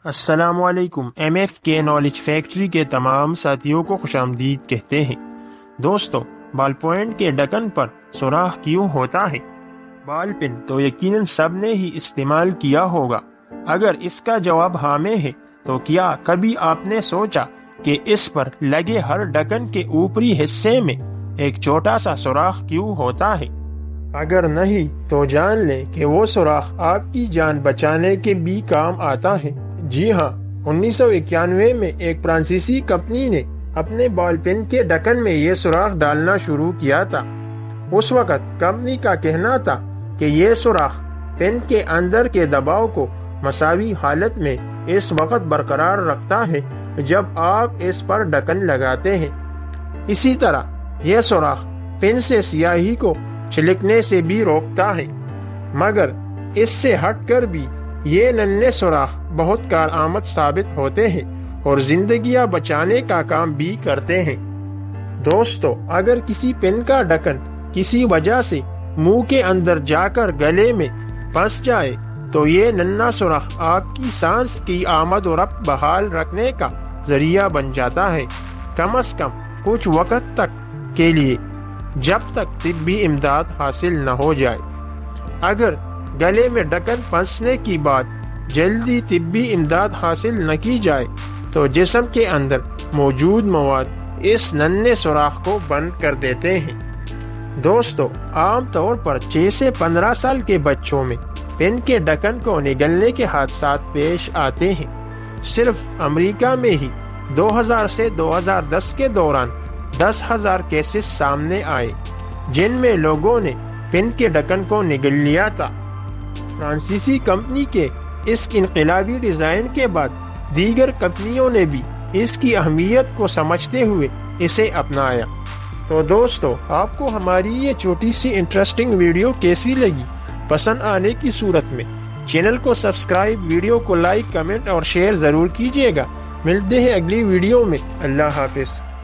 السلام علیکم۔ M F کے نالج فیکٹری کے تمام ساتھیوں کو خوش آمدید کہتے ہیں۔ دوستو، بال پوائنٹ کے ڈھکن پر سوراخ کیوں ہوتا ہے؟ بال پن تو یقیناً سب نے ہی استعمال کیا ہوگا۔ اگر اس کا جواب ہاں میں ہے تو کیا کبھی آپ نے سوچا کہ اس پر لگے ہر ڈھکن کے اوپری حصے میں ایک چھوٹا سا سوراخ کیوں ہوتا ہے؟ اگر نہیں تو جان لیں کہ وہ سوراخ آپ کی جان بچانے کے بھی کام آتا ہے۔ جی ہاں، 1991 میں ایک فرانسیسی کمپنی نے اپنے بال پین کے ڈھکن میں یہ سوراخ ڈالنا شروع کیا تھا۔ اس وقت کمپنی کا کہنا تھا کہ یہ سوراخ پین کے اندر کے دباؤ کو مساوی حالت میں اس وقت برقرار رکھتا ہے جب آپ اس پر ڈھکن لگاتے ہیں۔ اسی طرح یہ سوراخ پین سے سیاہی کو چھلکنے سے بھی روکتا ہے۔ مگر اس سے ہٹ کر بھی یہ ننھے سوراخ بہت کارآمد ثابت ہوتے ہیں اور زندگیاں بچانے کا کام بھی کرتے ہیں۔ دوستو، اگر کسی پین کا ڈھکن کسی وجہ سے منہ کے اندر جا کر گلے میں پھنس جائے تو یہ ننھا سوراخ آپ کی سانس کی آمد و رفت بحال رکھنے کا ذریعہ بن جاتا ہے، کم از کم کچھ وقت تک کے لیے، جب تک طبی امداد حاصل نہ ہو جائے۔ اگر گلے میں ڈھکن پھنسنے کی بعد جلدی طبی امداد حاصل نہ کی جائے تو جسم کے اندر موجود مواد اس ننھے سوراخ کو بند کر دیتے ہیں۔ دوستو، عام طور پر 6 سے 15 سال کے بچوں میں پین کے ڈھکن کو نگلنے کے حادثات پیش آتے ہیں۔ صرف امریکہ میں ہی 2000 سے 2010 کے دوران 10,000 کیسز سامنے آئے جن میں لوگوں نے پین کے ڈھکن کو نگل لیا تھا۔ فرانسیسی کمپنی کے اس انقلابی ڈیزائن کے بعد دیگر کمپنیوں نے بھی اس کی اہمیت کو سمجھتے ہوئے اسے اپنایا۔ تو دوستو، آپ کو ہماری یہ چھوٹی سی انٹرسٹنگ ویڈیو کیسی لگی؟ پسند آنے کی صورت میں چینل کو سبسکرائب، ویڈیو کو لائک، کمنٹ اور شیئر ضرور کیجیے گا۔ ملتے ہیں اگلی ویڈیو میں۔ اللہ حافظ۔